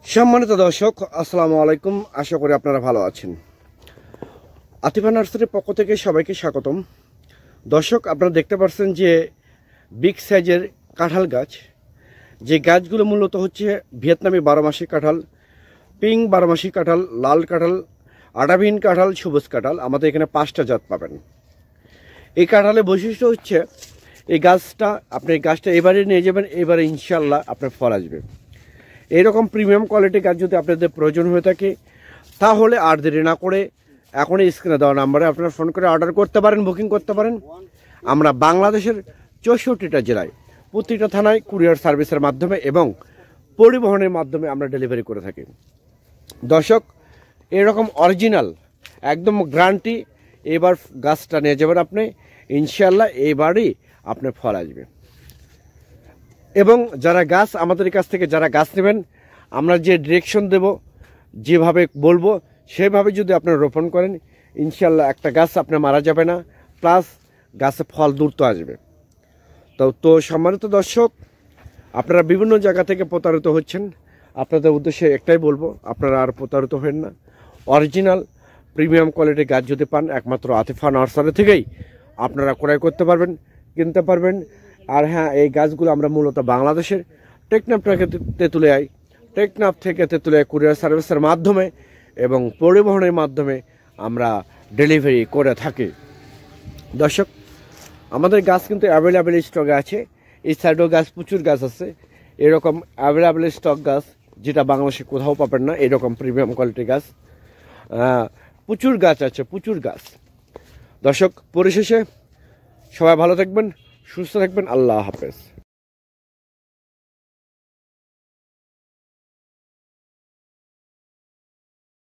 সম্মানিত দর্শক, আসসালামু আলাইকুম। আশা করি আপনারা ভালো আছেন। আতিফা নার্সারির পক্ষ থেকে সবাইকে স্বাগতম। দর্শক, আপনারা দেখতে পাচ্ছেন যে বিগ সাইজের কাঁঠাল গাছ, যে গাছগুলো মূলত হচ্ছে ভিয়েতনামি 12 মাসি কাঁঠাল, পিঙ্ক 12 মাসি কাঁঠাল, লাল কাঁঠাল, আডাভিন কাঁঠাল, সবুজ কাঁঠাল। আমাদের এখানে 5টা জাত পাবেন। এই কাঁঠালের বৈশিষ্ট্য হচ্ছে এই গাছটা এবারে নিয়ে যাবেন, এবারে ইনশাল্লাহ আপনার ফল আসবে। এইরকম প্রিমিয়াম কোয়ালিটির গাছ যদি আপনাদের প্রয়োজন হয়ে থাকে তাহলে আর দেরি না করে এখনই স্ক্রিনে দেওয়া নাম্বারে আপনারা ফোন করে অর্ডার করতে পারেন, বুকিং করতে পারেন। আমরা বাংলাদেশের 64টা জেলায় প্রতিটা থানায় কুরিয়ার সার্ভিসের মাধ্যমে এবং পরিবহনের মাধ্যমে আমরা ডেলিভারি করে থাকি। দর্শক, এরকম অরিজিনাল একদম গ্যারান্টি এবার গাছটা নিয়ে যাবেন আপনি, ইনশাল্লাহ এবারই আপনার ফল আসবে। এবং যারা গাছ আমাদের কাছ থেকে যারা গাছ নেবেন, আমরা যে ডিরেকশন দেব, যেভাবে বলবো সেভাবে যদি আপনারা রোপণ করেন, ইনশাল্লাহ একটা গাছ আপনার মারা যাবে না, প্লাস গাছে ফল দ্রুত আসবে। তো সম্মানিত দর্শক, আপনারা বিভিন্ন জায়গা থেকে প্রতারিত হচ্ছেন, আপনাদের উদ্দেশ্যে একটাই বলবো, আপনারা আর প্রতারিত হবেন না। অরিজিনাল প্রিমিয়াম কোয়ালিটির গাছ যদি পান, একমাত্র আতিফা নার্সারি থেকেই আপনারা ক্রয় করতে পারবেন, কিনতে পারবেন। আর হ্যাঁ, এই গাছগুলো আমরা মূলত বাংলাদেশের টেকনাফ থেকে তেঁতুলিয়া কুরিয়ার সার্ভিসের মাধ্যমে এবং পরিবহনের মাধ্যমে আমরা ডেলিভারি করে থাকি। দর্শক, আমাদের গাছ কিন্তু অ্যাভেলেবেল স্টকে আছে। এই সাইডেও গাছ, প্রচুর গাছ আছে। এরকম অ্যাভেলেবেল স্টক গাছ যেটা বাংলাদেশে কোথাও পাবেন না, এরকম প্রিমিয়াম কোয়ালিটির গাছ প্রচুর গাছ আছে, প্রচুর গাছ। দর্শক, পরিশেষে সবাই ভালো থাকবেন, সুস্থ থাকবেন। আল্লাহ হাফেজ।